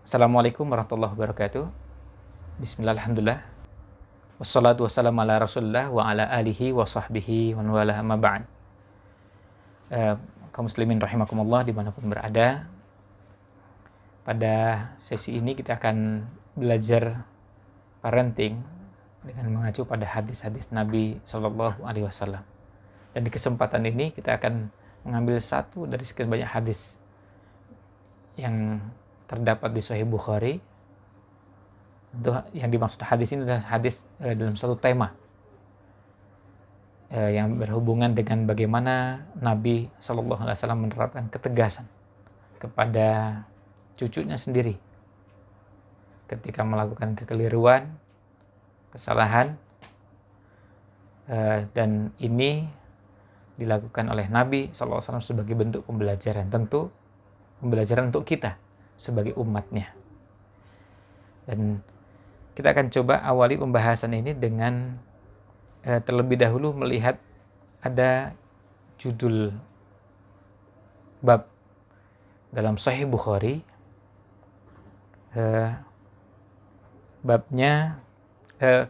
Assalamualaikum warahmatullahi wabarakatuh. Bismillah, alhamdulillah. Wassalatu wassalamu ala rasulullah wa ala alihi wa sahbihi wa wala amma ba'd. Kaum muslimin rahimakumullah dimanapun berada. Pada sesi ini kita akan belajar parenting dengan mengacu pada hadis-hadis Nabi Shallallahu Alaihi Wasallam. Dan di kesempatan ini kita akan mengambil satu dari sekian banyak hadis yang terdapat di Sahih Bukhari. Yang dimaksud hadis ini adalah hadis dalam satu tema yang berhubungan dengan bagaimana Nabi Shallallahu Alaihi Wasallam menerapkan ketegasan kepada cucunya sendiri ketika melakukan kekeliruan, kesalahan, dan ini dilakukan oleh Nabi Shallallahu Alaihi Wasallam sebagai bentuk pembelajaran, tentu pembelajaran untuk kita sebagai umatnya. Dan kita akan coba awali pembahasan ini dengan terlebih dahulu melihat ada judul bab dalam Sahih Bukhari.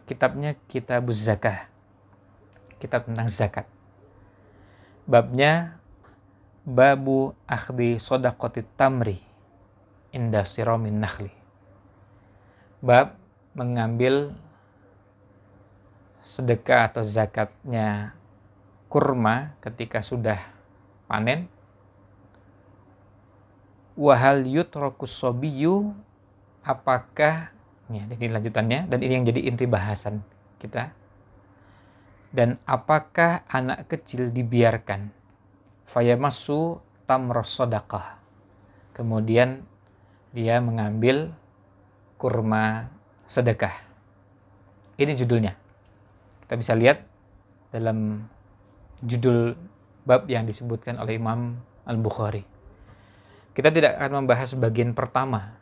Kitabnya Kitabuz Zakah, kitab tentang zakat. Babnya Babu Akhdi Sodaqotit Tamri Inda Siromin Nakhli. Bab mengambil sedekah atau zakatnya kurma ketika sudah panen. Wahal yutrokus sobiyu, apakah, ya, ini lanjutannya, dan ini yang jadi inti bahasan kita. Dan apakah anak kecil dibiarkan fayamassu tamros sodaqah, kemudian dia mengambil kurma sedekah. Ini judulnya. Kita bisa lihat dalam judul bab yang disebutkan oleh Imam Al-Bukhari. Kita tidak akan membahas bagian pertama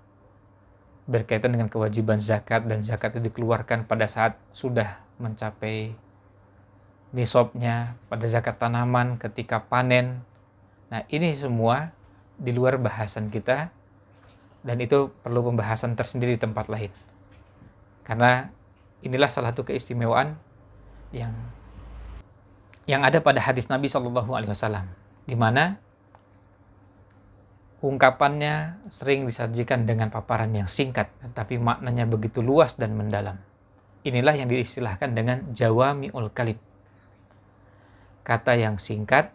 berkaitan dengan kewajiban zakat, dan zakat itu dikeluarkan pada saat sudah mencapai nisabnya, pada zakat tanaman, ketika panen. Nah, ini semua di luar bahasan kita, dan itu perlu pembahasan tersendiri di tempat lain. Karena inilah salah satu keistimewaan yang ada pada hadis Nabi Shallallahu Alaihi Wasallam, di mana ungkapannya sering disajikan dengan paparan yang singkat, tapi maknanya begitu luas dan mendalam. Inilah yang diistilahkan dengan jawami'ul kalim. Kata yang singkat,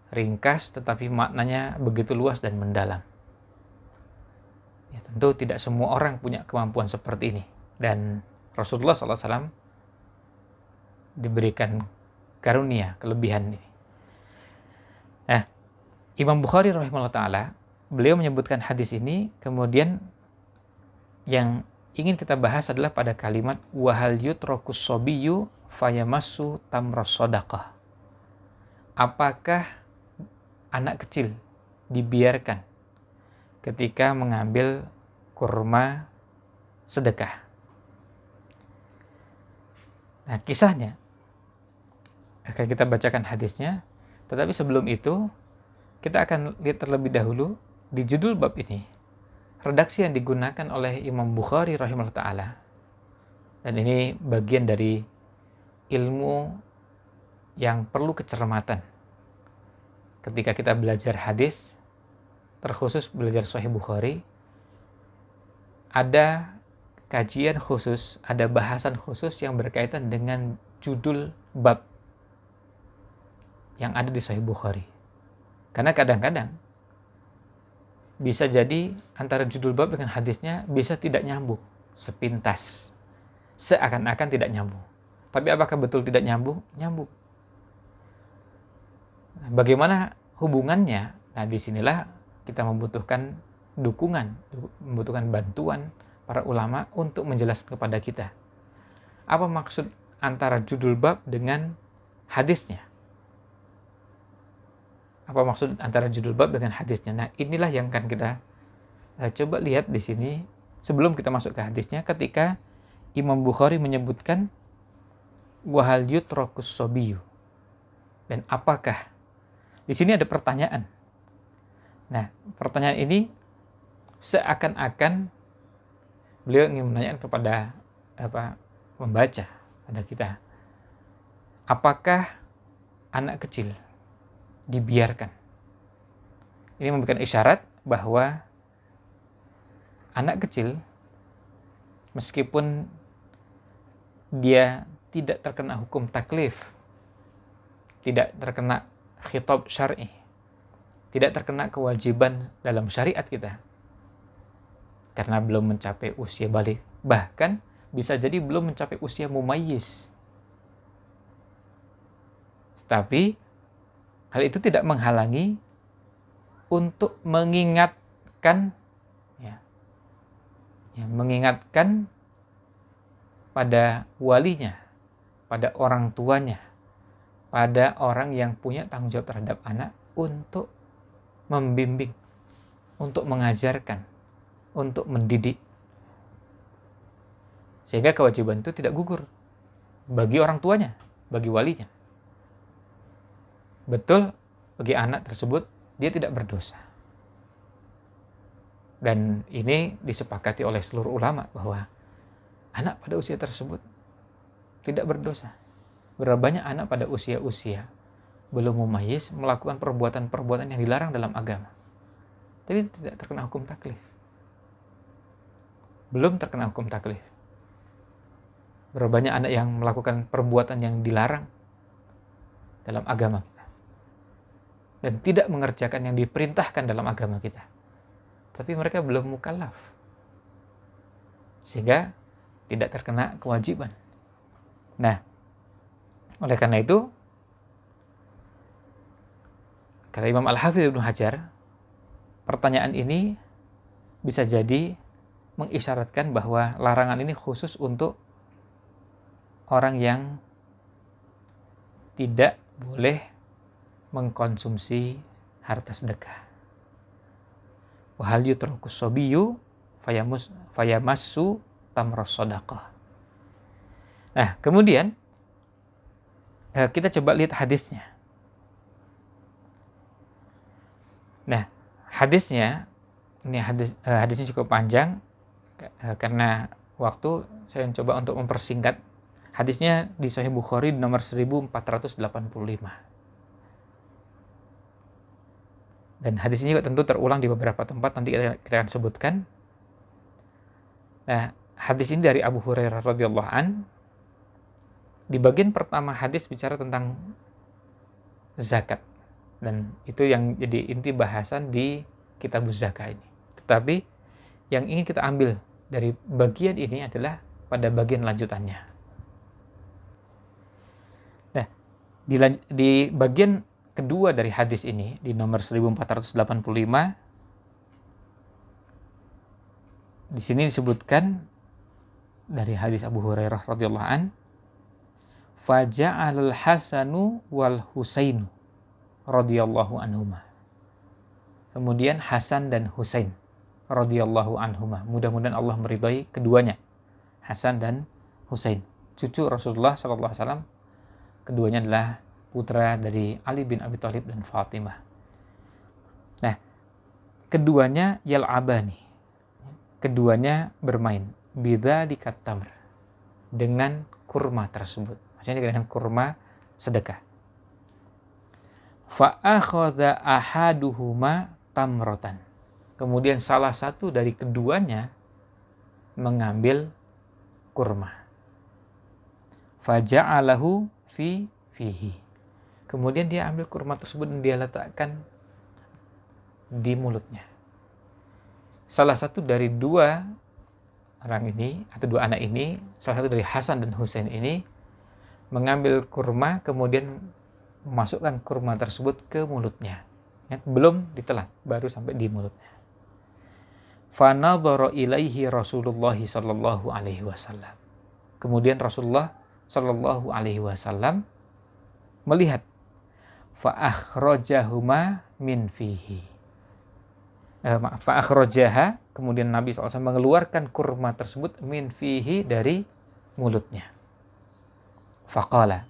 ringkas, tetapi maknanya begitu luas dan mendalam. Ya, tentu tidak semua orang punya kemampuan seperti ini. Dan Rasulullah SAW diberikan karunia, kelebihan ini. Nah, Imam Bukhari rahimahullah ta'ala, beliau menyebutkan hadis ini, kemudian yang ingin kita bahas adalah pada kalimat wahal yutrokus sobiyu fayamassu tamros sodaqah. Apakah anak kecil dibiarkan ketika mengambil kurma sedekah? Nah, kisahnya akan kita bacakan hadisnya, tetapi sebelum itu kita akan lihat terlebih dahulu di judul bab ini redaksi yang digunakan oleh Imam Bukhari rahimahullah ta'ala. Dan ini bagian dari ilmu yang perlu kecermatan ketika kita belajar hadis, terkhusus belajar Sahih Bukhari. Ada kajian khusus, ada bahasan khusus yang berkaitan dengan judul bab yang ada di Sahih Bukhari. Karena kadang-kadang bisa jadi antara judul bab dengan hadisnya bisa tidak nyambung, sepintas, seakan-akan tidak nyambung. Tapi apakah betul tidak nyambung? Nyambung. Nah, bagaimana hubungannya? Nah, disinilah kita membutuhkan dukungan, membutuhkan bantuan para ulama untuk menjelaskan kepada kita apa maksud antara judul bab dengan hadisnya. Apa maksud antara judul bab dengan hadisnya? Nah, inilah yang akan kita coba lihat di sini sebelum kita masuk ke hadisnya, ketika Imam Bukhari menyebutkan wahal yutrokus sobiyu. Dan apakah? Di sini ada pertanyaan. Nah, pertanyaan ini seakan-akan beliau ingin menanyakan kepada membaca pada kita, apakah anak kecil dibiarkan? Ini memberikan isyarat bahwa anak kecil meskipun dia tidak terkena hukum taklif, tidak terkena khitab syar'i, tidak terkena kewajiban dalam syariat kita, karena belum mencapai usia balik, bahkan bisa jadi belum mencapai usia mumayyiz. Tapi hal itu tidak menghalangi untuk mengingatkan mengingatkan pada walinya, pada orang tuanya, pada orang yang punya tanggung jawab terhadap anak untuk membimbing, untuk mengajarkan, untuk mendidik. Sehingga kewajiban itu tidak gugur bagi orang tuanya, bagi walinya. Betul, bagi anak tersebut dia tidak berdosa. Dan ini disepakati oleh seluruh ulama bahwa anak pada usia tersebut tidak berdosa. Berapa banyak anak pada usia-usia belum mumayyiz melakukan perbuatan-perbuatan yang dilarang dalam agama, tapi tidak terkena hukum taklif. Belum terkena hukum taklif. Berapa banyak anak yang melakukan perbuatan yang dilarang dalam agama kita dan tidak mengerjakan yang diperintahkan dalam agama kita, tapi mereka belum mukallaf, sehingga tidak terkena kewajiban. Nah, oleh karena itu kata Imam Al-Hafidz Ibnu Hajar, pertanyaan ini bisa jadi mengisyaratkan bahwa larangan ini khusus untuk orang yang tidak boleh mengkonsumsi harta sedekah. Wa hal yutraku sabiyyu fayamassu tamras shadaqah. Nah, kemudian kita coba lihat hadisnya. Nah, hadisnya ini hadisnya cukup panjang karena waktu, saya coba untuk mempersingkat. Hadisnya di Sahih Bukhari nomor 1485. Dan hadis ini juga tentu terulang di beberapa tempat, nanti kita akan sebutkan. Nah, hadis ini dari Abu Hurairah radhiyallahu an. Di bagian pertama hadis bicara tentang zakat. Dan itu yang jadi inti bahasan di Kitabuz Zakah ini. Tetapi yang ingin kita ambil dari bagian ini adalah pada bagian lanjutannya. Nah, di bagian kedua dari hadis ini, di nomor 1485, di sini disebutkan dari hadis Abu Hurairah radhiyallahu an, faja'alal Hasanu wal Husainu radhiyallahu anhuma. Kemudian Hasan dan Husain radhiyallahu anhuma. Mudah-mudahan Allah meridhai keduanya, Hasan dan Husain, cucu Rasulullah sallallahu alaihi wasallam. Keduanya adalah putra dari Ali bin Abi Thalib dan Fatimah. Nah, keduanya yal'abani, keduanya bermain bidzalika tamr, dengan kurma tersebut. Maksudnya dengan kurma sedekah. Fa akhadha ahaduhuma tamrotan. Kemudian salah satu dari keduanya mengambil kurma. Faja'alahu fihi. Kemudian dia ambil kurma tersebut dan dia letakkan di mulutnya. Salah satu dari dua orang ini, atau dua anak ini, salah satu dari Hasan dan Husain ini mengambil kurma, kemudian memasukkan kurma tersebut ke mulutnya. Belum ditelan, baru sampai di mulutnya. Fanadhara ilaihi Rasulullah sallallahu alaihi wasallam. Kemudian Rasulullah sallallahu alaihi wasallam melihat, fa akhrajahuma min fihi. Fa akhrajaha, kemudian Nabi SAW mengeluarkan kurma tersebut min fihi, dari mulutnya. Faqala,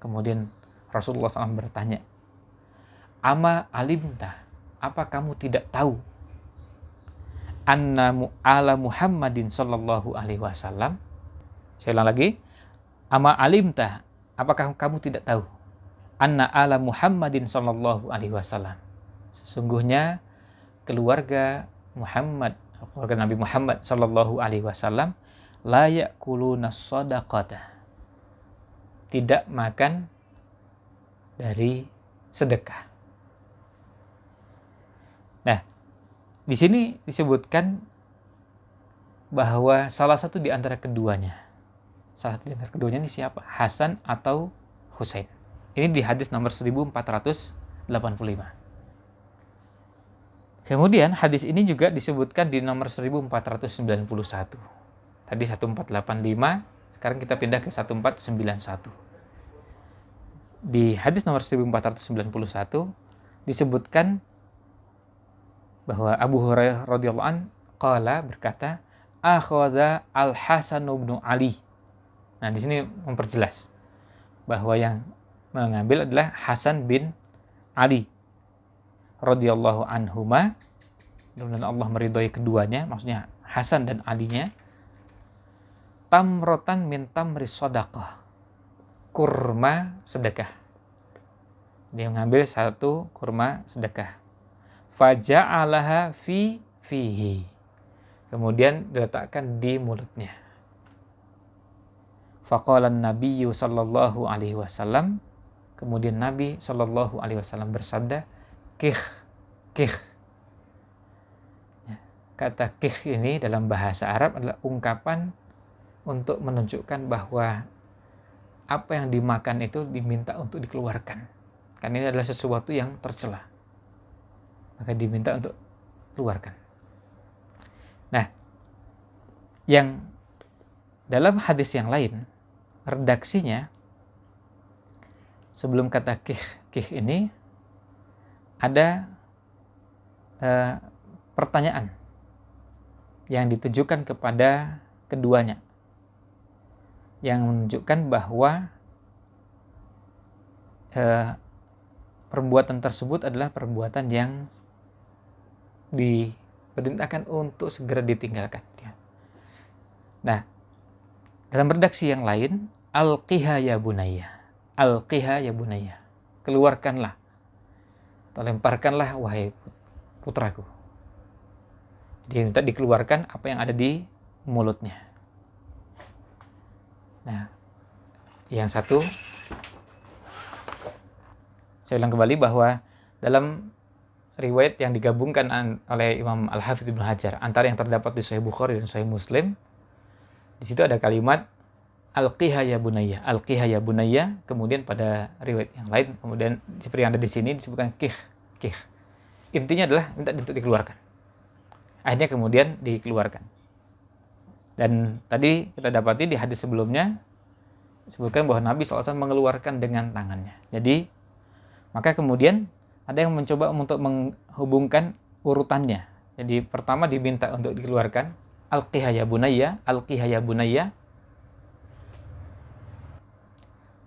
kemudian Rasulullah SAW bertanya, ama alimta, apa kamu tidak tahu, ala Muhammadin sallallahu alaihi wasallam. Saya ulang lagi. Ama alimta, apakah kamu tidak tahu? Anna ala Muhammadin sallallahu alaihi wasallam. Sesungguhnya keluarga Muhammad, keluarga Nabi Muhammad sallallahu alaihi wasallam, la ya'kuluna shadaqata, tidak makan dari sedekah. Nah, di sini disebutkan bahwa salah satu di antara keduanya. Salah satu di antara keduanya ini siapa? Hasan atau Husain. Ini di hadis nomor 1485. Kemudian hadis ini juga disebutkan di nomor 1491. Tadi 1485, sekarang kita pindah ke 1491. Di hadis nomor 1491 disebutkan bahwa Abu Hurairah radhiyallahu an qala berkata, akhadha Al-Hasan bin Ali. Nah, di sini memperjelas bahwa yang mengambil adalah Hasan bin Ali radhiyallahu anhuma, dan Allah meridhai keduanya, maksudnya Hasan dan Alinya, tamrotan min tamri shadaqah, kurma sedekah. Dia mengambil satu kurma sedekah. Faja'alaha fihi. Kemudian diletakkan di mulutnya. Faqala an-nabiyyu sallallahu alaihi wasallam. Kemudian Nabi sallallahu alaihi wasallam bersabda, kih. Ya, kata kih ini dalam bahasa Arab adalah ungkapan untuk menunjukkan bahwa apa yang dimakan itu diminta untuk dikeluarkan. Karena ini adalah sesuatu yang tercela. Maka diminta untuk keluarkan. Nah, yang dalam hadis yang lain, redaksinya sebelum kata kih ini ada pertanyaan yang ditujukan kepada keduanya, yang menunjukkan bahwa perbuatan tersebut adalah perbuatan yang diperintahkan untuk segera ditinggalkan. Nah, dalam redaksi yang lain, alqiha ya bunayya, keluarkanlah atau lemparkanlah wahai putraku. Dia minta dikeluarkan apa yang ada di mulutnya. Nah, yang satu, saya ulang kembali bahwa dalam riwayat yang digabungkan oleh Imam Al-Hafidz Ibnu Hajar, antara yang terdapat di Sahih Bukhari dan Sahih Muslim, di situ ada kalimat alqiha ya bunayya, kemudian pada riwayat yang lain, kemudian seperti yang ada di sini disebutkan kih. Intinya adalah minta untuk dikeluarkan. Akhirnya kemudian dikeluarkan. Dan tadi kita dapati di hadis sebelumnya disebutkan bahwa Nabi SAW mengeluarkan dengan tangannya. Jadi maka kemudian ada yang mencoba untuk menghubungkan urutannya. Jadi pertama diminta untuk dikeluarkan alqiha ya bunayya.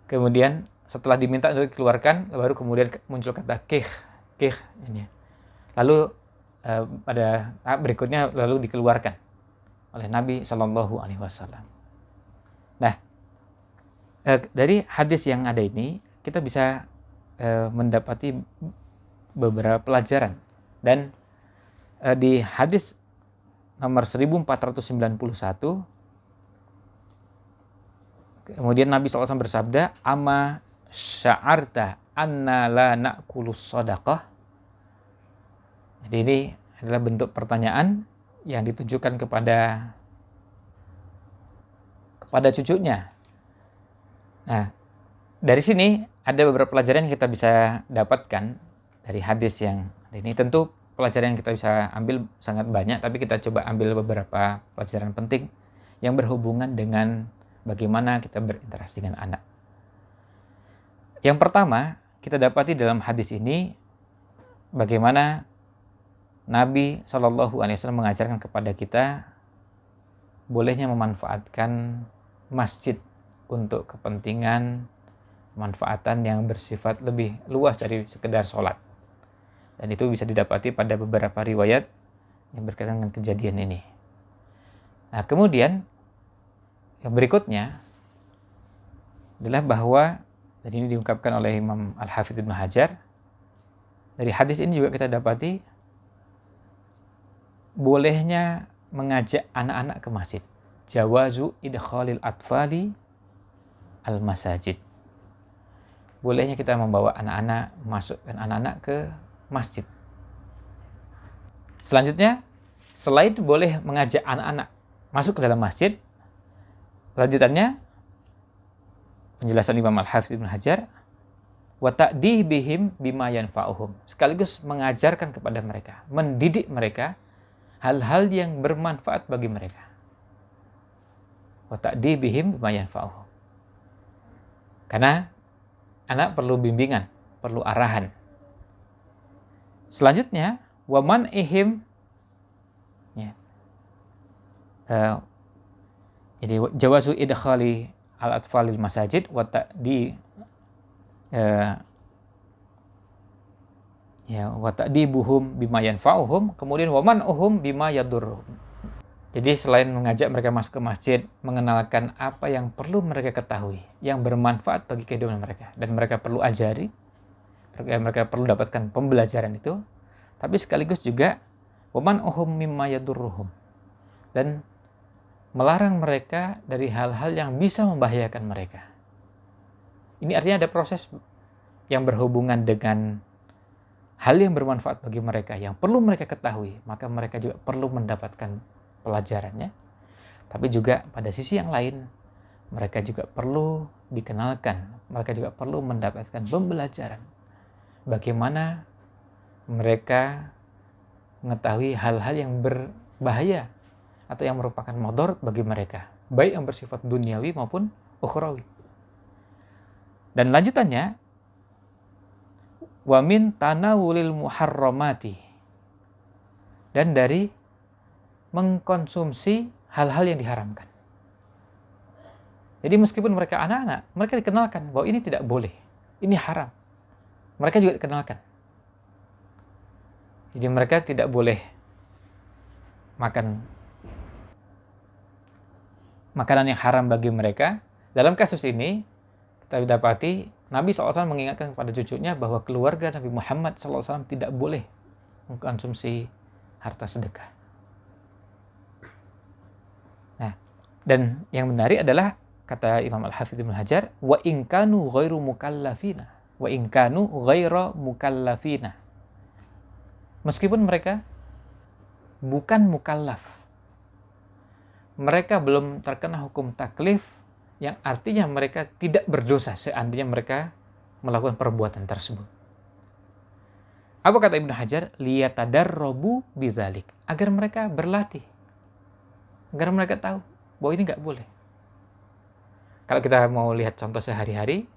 Kemudian setelah diminta untuk dikeluarkan, baru kemudian muncul kata kih ini. Lalu pada tahap berikutnya lalu dikeluarkan oleh Nabi Shallallahu Alaihi Wasallam. Nah, dari hadis yang ada ini kita bisa mendapati beberapa pelajaran. Dan di hadis nomor 1491 kemudian Nabi SAW bersabda, ama sya'arta anna la na'kulus shadaqah. Jadi ini adalah bentuk pertanyaan yang ditujukan kepada cucunya. Nah, dari sini ada beberapa pelajaran yang kita bisa dapatkan dari hadis yang ini. Tentu pelajaran yang kita bisa ambil sangat banyak, tapi kita coba ambil beberapa pelajaran penting yang berhubungan dengan bagaimana kita berinteraksi dengan anak. Yang pertama, kita dapati dalam hadis ini bagaimana Nabi SAW mengajarkan kepada kita bolehnya memanfaatkan masjid untuk kepentingan manfaatan yang bersifat lebih luas dari sekedar sholat. Dan itu bisa didapati pada beberapa riwayat yang berkaitan dengan kejadian ini. Nah, kemudian yang berikutnya adalah bahwa, dan ini diungkapkan oleh Imam Al-Hafidz Ibnu Hajar, dari hadis ini juga kita dapati bolehnya mengajak anak-anak ke masjid. Jawazu idkhalil atfali al-masajid. Bolehnya kita membawa anak-anak, masukkan anak-anak ke masjid. Selanjutnya, selain boleh mengajak anak-anak masuk ke dalam masjid, lanjutannya penjelasan Imam Al-Hafidz Ibnu Hajar, wa ta'dibihim bima yanfa'uhum, sekaligus mengajarkan kepada mereka, mendidik mereka hal-hal yang bermanfaat bagi mereka. Wa ta'dibihim bima yanfa'uhum. Karena anak perlu bimbingan, perlu arahan. Selanjutnya, wa man'ihim, ya. Jadi jawazu idkhali al-atfalil masajid wa wa ta'dibuhum bima yanfa'uhum, kemudian wa man'uhum bima yadurruhum. Jadi selain mengajak mereka masuk ke masjid, mengenalkan apa yang perlu mereka ketahui, yang bermanfaat bagi kehidupan mereka, dan mereka perlu ajari, mereka perlu dapatkan pembelajaran itu, tapi sekaligus juga wa man'uhum mimma yadurruhum, dan melarang mereka dari hal-hal yang bisa membahayakan mereka. Ini artinya ada proses yang berhubungan dengan hal yang bermanfaat bagi mereka, yang perlu mereka ketahui, maka mereka juga perlu mendapatkan pelajarannya. Tapi juga pada sisi yang lain, mereka juga perlu dikenalkan, mereka juga perlu mendapatkan pembelajaran bagaimana mereka mengetahui hal-hal yang berbahaya atau yang merupakan mudarat bagi mereka, baik yang bersifat duniawi maupun ukhrawi. Dan lanjutannya, wa min tanawulil muharramati, dan dari mengkonsumsi hal-hal yang diharamkan. Jadi meskipun mereka anak-anak, mereka dikenalkan bahwa ini tidak boleh, ini haram. Mereka juga dikenalkan. Jadi mereka tidak boleh makan makanan yang haram bagi mereka. Dalam kasus ini, kita dapati Nabi SAW mengingatkan kepada cucunya bahwa keluarga Nabi Muhammad SAW tidak boleh mengkonsumsi harta sedekah. Nah, dan yang menarik adalah kata Imam Al-Hafidz Ibnu Hajar, wa in kanu ghairu mukallafina, wa in kanu ghairu mukallafina. Meskipun mereka bukan mukallaf, mereka belum terkena hukum taklif, yang artinya mereka tidak berdosa seandainya mereka melakukan perbuatan tersebut. Apa kata Ibnu Hajar? Liyatadarrabu bidzalik, agar mereka berlatih, agar mereka tahu bahwa ini nggak boleh. Kalau kita mau lihat contoh sehari-hari,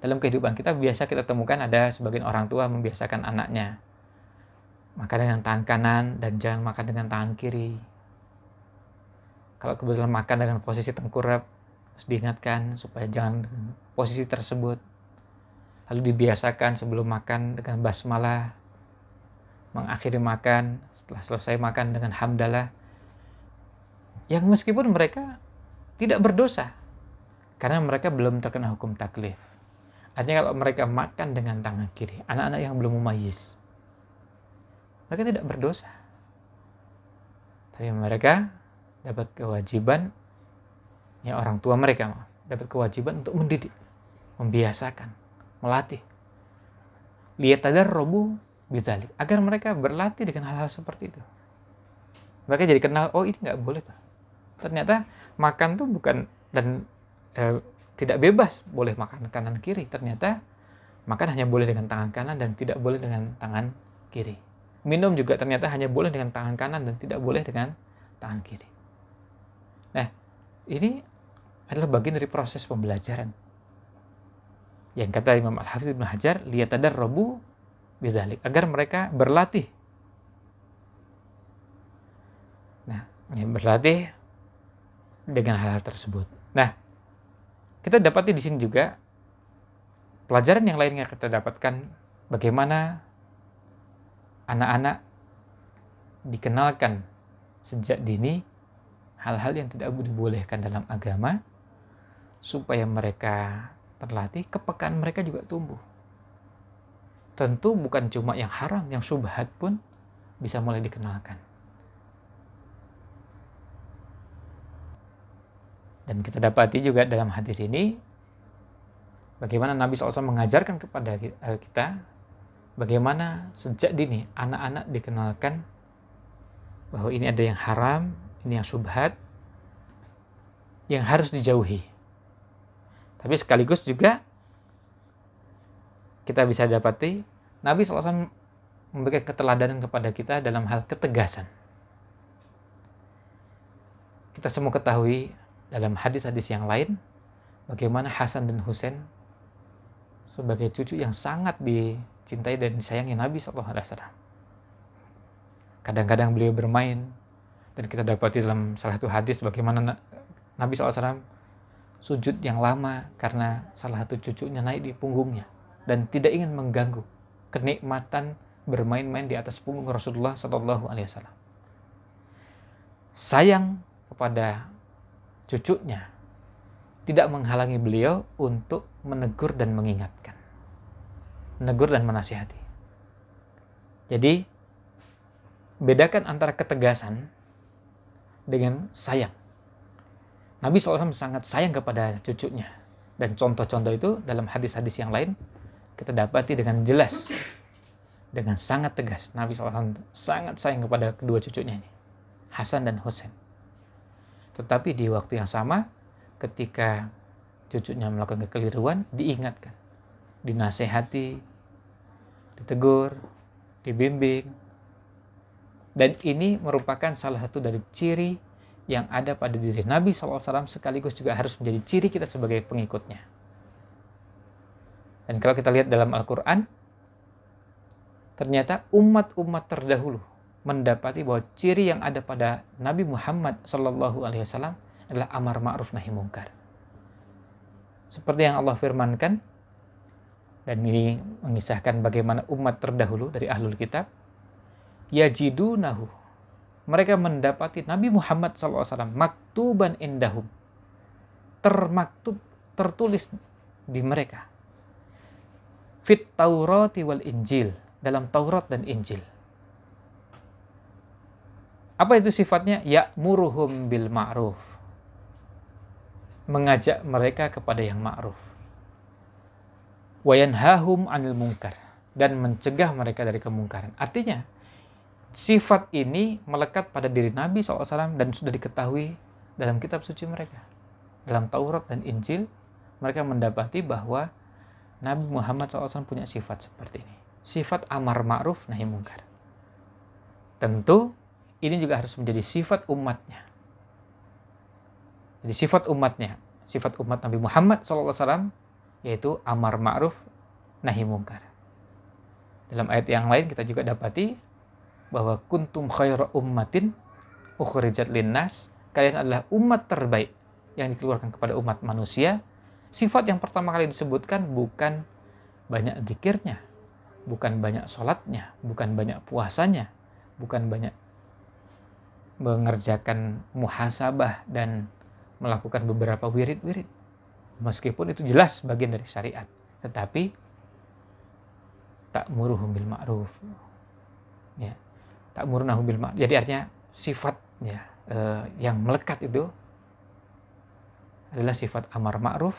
dalam kehidupan kita biasa kita temukan ada sebagian orang tua membiasakan anaknya makan dengan tangan kanan dan jangan makan dengan tangan kiri. Kalau kebetulan makan dengan posisi tengkurap, harus diingatkan supaya jangan posisi tersebut. Lalu dibiasakan sebelum makan dengan basmalah, mengakhiri makan, setelah selesai makan dengan hamdalah. Yang meskipun mereka tidak berdosa, karena mereka belum terkena hukum taklif. Artinya kalau mereka makan dengan tangan kiri, anak-anak yang belum mumayyiz, mereka tidak berdosa. Tapi mereka dapat kewajiban, ya orang tua mereka dapat kewajiban untuk mendidik, membiasakan, melatih. Liyatadarrabu bidzalik, agar mereka berlatih dengan hal-hal seperti itu. Mereka jadi kenal, oh ini nggak boleh tuh. Ternyata makan tuh bukan dan tidak bebas boleh makan kanan kiri. Ternyata makan hanya boleh dengan tangan kanan dan tidak boleh dengan tangan kiri. Minum juga ternyata hanya boleh dengan tangan kanan dan tidak boleh dengan tangan kiri. Nah, ini adalah bagian dari proses pembelajaran. Yang kata Imam Al-Hafidz Ibnu Hajar, liyatadarrabu bidzalik, agar mereka berlatih. Nah, berlatih dengan hal-hal tersebut. Nah, kita dapati di sini juga pelajaran yang lain yang kita dapatkan, bagaimana anak-anak dikenalkan sejak dini hal-hal yang tidak dibolehkan dalam agama, supaya mereka terlatih, kepekaan mereka juga tumbuh. Tentu bukan cuma yang haram, yang syubhat pun bisa mulai dikenalkan. Dan kita dapati juga dalam hadis ini, bagaimana Nabi SAW mengajarkan kepada kita, bagaimana sejak dini anak-anak dikenalkan bahwa ini ada yang haram, ini yang syubhat, yang harus dijauhi. Tapi sekaligus juga kita bisa dapati Nabi SAW memberikan keteladanan kepada kita dalam hal ketegasan. Kita semua ketahui dalam hadis-hadis yang lain bagaimana Hasan dan Husain sebagai cucu yang sangat dicintai dan disayangi Nabi SAW. Kadang-kadang beliau bermain, dan kita dapati dalam salah satu hadis bagaimana Nabi SAW sujud yang lama karena salah satu cucunya naik di punggungnya dan tidak ingin mengganggu kenikmatan bermain-main di atas punggung Rasulullah SAW. Sayang kepada cucunya tidak menghalangi beliau untuk menegur dan mengingatkan, menegur dan menasihati. Jadi bedakan antara ketegasan dengan sayang. Nabi SAW sangat sayang kepada cucunya, dan contoh-contoh itu dalam hadis-hadis yang lain kita dapati dengan jelas, dengan sangat tegas. Nabi SAW sangat sayang kepada kedua cucunya ini, Hasan dan Husain. Tetapi di waktu yang sama, ketika cucunya melakukan kekeliruan, diingatkan, dinasehati, ditegur, dibimbing. Dan ini merupakan salah satu dari ciri yang ada pada diri Nabi SAW, sekaligus juga harus menjadi ciri kita sebagai pengikutnya. Dan kalau kita lihat dalam Al-Quran, ternyata umat-umat terdahulu mendapati bahwa ciri yang ada pada Nabi Muhammad SAW adalah amar ma'ruf nahi mungkar. Seperti yang Allah firmankan, dan ini mengisahkan bagaimana umat terdahulu dari ahlul kitab, yajidunahu, mereka mendapati Nabi Muhammad SAW maktuban indahum, termaktub, tertulis di mereka, fit Taurati wal Injil, dalam Taurat dan Injil. Apa itu sifatnya? Ya'muruhum bil ma'ruf, mengajak mereka kepada yang ma'ruf, wa yanhahum 'anil munkar, dan mencegah mereka dari kemungkaran. Artinya sifat ini melekat pada diri Nabi SAW dan sudah diketahui dalam kitab suci mereka. Dalam Taurat dan Injil mereka mendapati bahwa Nabi Muhammad SAW punya sifat seperti ini, sifat amar ma'ruf nahi mungkar. Tentu ini juga harus menjadi sifat umatnya. Jadi sifat umatnya, sifat umat Nabi Muhammad SAW, yaitu amar ma'ruf nahi mungkar. Dalam ayat yang lain kita juga dapati bahwa kuntum khaira ummatin ukhrijat linnas, kalian adalah umat terbaik yang dikeluarkan kepada umat manusia. Sifat yang pertama kali disebutkan bukan banyak zikirnya, bukan banyak sholatnya, bukan banyak puasanya, bukan banyak mengerjakan muhasabah dan melakukan beberapa wirid-wirid, meskipun itu jelas bagian dari syariat, tetapi ta'muruhum bil ma'ruf, ya, ta'murunahum bil ma'ruf. Jadi artinya sifat yang melekat itu adalah sifat amar ma'ruf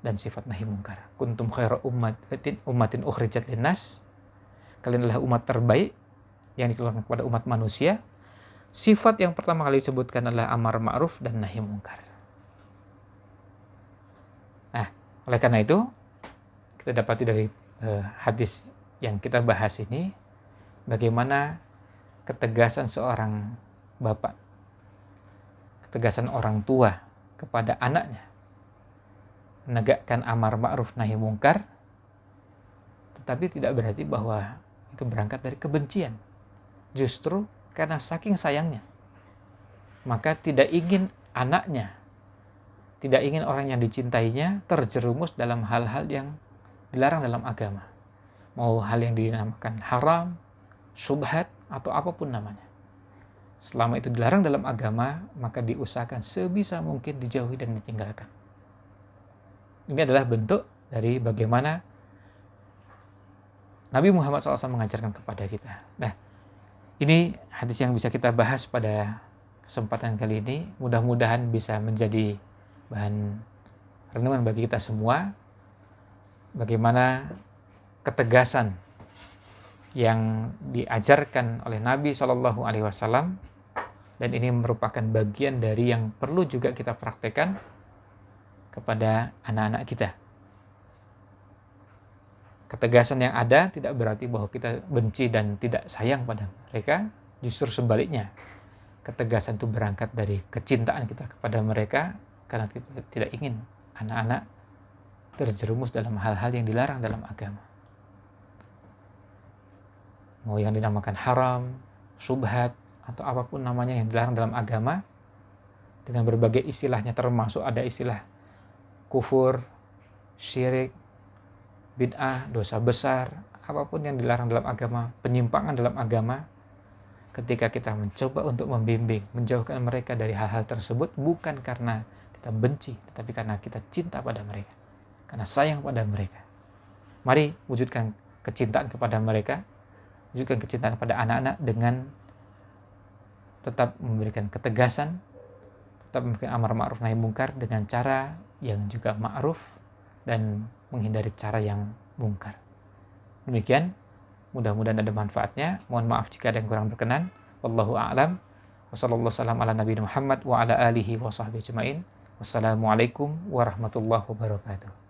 dan sifat nahi mungkar. Kuntum khaira ummatin ukhrijat linnas, kalian adalah umat terbaik yang dikeluarkan kepada umat manusia. Sifat yang pertama kali disebutkan adalah amar ma'ruf dan nahi mungkar. Nah, oleh karena itu kita dapati dari hadis yang kita bahas ini, bagaimana ketegasan seorang bapak, ketegasan orang tua kepada anaknya, menegakkan amar ma'ruf nahi mungkar, tetapi tidak berarti bahwa itu berangkat dari kebencian. Justru karena saking sayangnya, maka tidak ingin anaknya, tidak ingin orang yang dicintainya terjerumus dalam hal-hal yang dilarang dalam agama. Mau hal yang dinamakan haram, syubhat, atau apapun namanya. selama itu dilarang dalam agama, maka diusahakan sebisa mungkin dijauhi dan ditinggalkan. Ini adalah bentuk dari bagaimana Nabi Muhammad SAW mengajarkan kepada kita. Nah, ini hadis yang bisa kita bahas pada kesempatan kali ini. Mudah-mudahan bisa menjadi bahan renungan bagi kita semua. Bagaimana ketegasan yang diajarkan oleh Nabi SAW, dan ini merupakan bagian dari yang perlu juga kita praktekkan kepada anak-anak kita. Ketegasan yang ada tidak berarti bahwa kita benci dan tidak sayang pada mereka, justru sebaliknya. Ketegasan itu berangkat dari kecintaan kita kepada mereka, karena kita tidak ingin anak-anak terjerumus dalam hal-hal yang dilarang dalam agama. Mau yang dinamakan haram, syubhat, atau apapun namanya yang dilarang dalam agama, dengan berbagai istilahnya, termasuk ada istilah kufur, syirik, bid'ah, dosa besar, apapun yang dilarang dalam agama, penyimpangan dalam agama, ketika kita mencoba untuk membimbing, menjauhkan mereka dari hal-hal tersebut, bukan karena kita benci, tetapi karena kita cinta pada mereka, karena sayang pada mereka. Mari wujudkan kecintaan kepada mereka, wujudkan kecintaan pada anak-anak dengan tetap memberikan ketegasan, tetap memberikan amar ma'ruf nahi mungkar dengan cara yang juga ma'ruf dan menghindari cara yang mungkar. Demikian, mudah-mudahan ada manfaatnya. Mohon maaf jika ada yang kurang berkenan. Wallahu a'lam. Wassallallahu ala nabiyina Muhammad wa ala alihi wa sahbihi ajma'in. Wassalamualaikum warahmatullahi wabarakatuh.